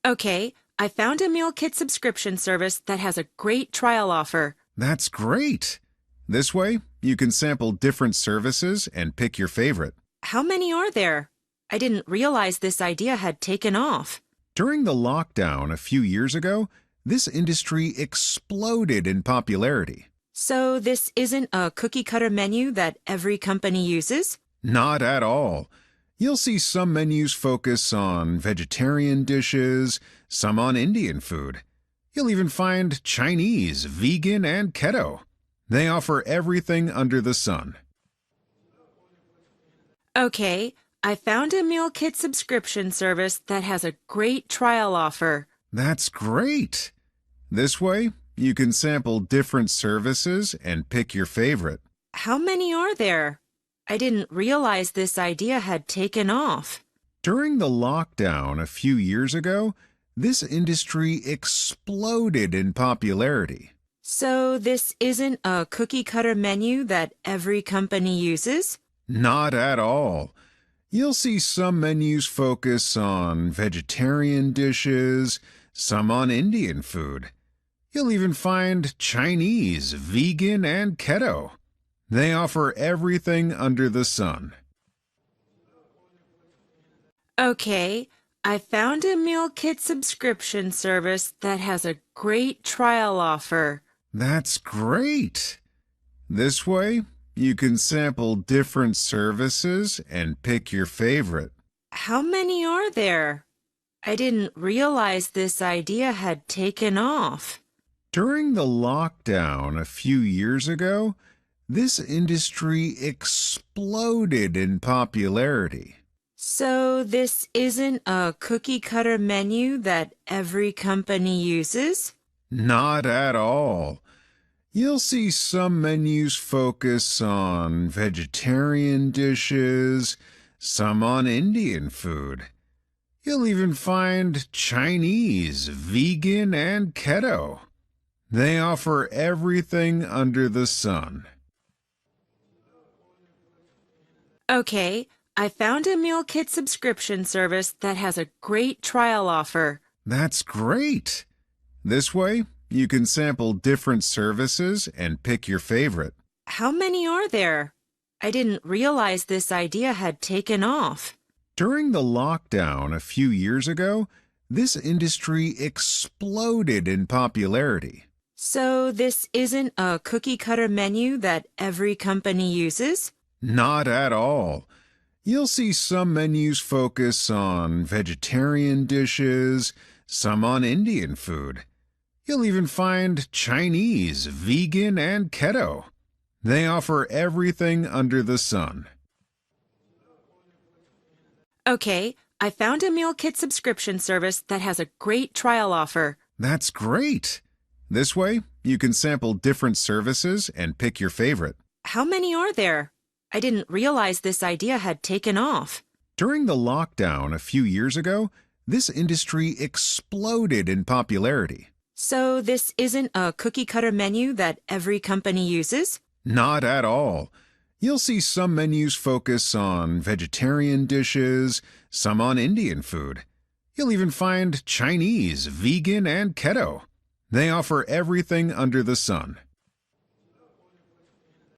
Okay, I found a meal kit subscription service that has a great trial offer. That's great! This way, you can sample different services and pick your favorite. How many are there? I didn't realize this idea had taken off. During the lockdown a few years ago, this industry exploded in popularity. So this isn't a cookie-cutter menu that every company uses? Not at all. You'll see some menus focus on vegetarian dishes, some on Indian food. You'll even find Chinese, vegan, and keto. They offer everything under the sun. Okay, I found a meal kit subscription service that has a great trial offer. That's great! This way, you can sample different services and pick your favorite. How many are there? I didn't realize this idea had taken off. During the lockdown a few years ago, this industry exploded in popularity. So this isn't a cookie-cutter menu that every company uses? Not at all. You'll see some menus focus on vegetarian dishes, some on Indian food. You'll even find Chinese, vegan, and keto. They offer everything under the sun. Okay, I found a meal kit subscription service that has a great trial offer. That's great! This way, you can sample different services and pick your favorite. How many are there? I didn't realize this idea had taken off. During the lockdown a few years ago, this industry exploded in popularity. So this isn't a cookie-cutter menu that every company uses? Not at all. You'll see some menus focus on vegetarian dishes, some on Indian food. You'll even find Chinese, vegan, and keto. They offer everything under the sun. Okay, I found a meal kit subscription service that has a great trial offer. That's great! This way, you can sample different services and pick your favorite. How many are there? I didn't realize this idea had taken off. During the lockdown a few years ago, this industry exploded in popularity. So this isn't a cookie-cutter menu that every company uses? Not at all. You'll see some menus focus on vegetarian dishes, some on Indian food. You'll even find Chinese, vegan, and keto. They offer everything under the sun. Okay, I found a meal kit subscription service that has a great trial offer. That's great! This way, you can sample different services and pick your favorite. How many are there? I didn't realize this idea had taken off. During the lockdown a few years ago, this industry exploded in popularity. So this isn't a cookie-cutter menu that every company uses? Not at all. You'll see some menus focus on vegetarian dishes, some on Indian food. You'll even find Chinese, vegan, and keto. They offer everything under the sun.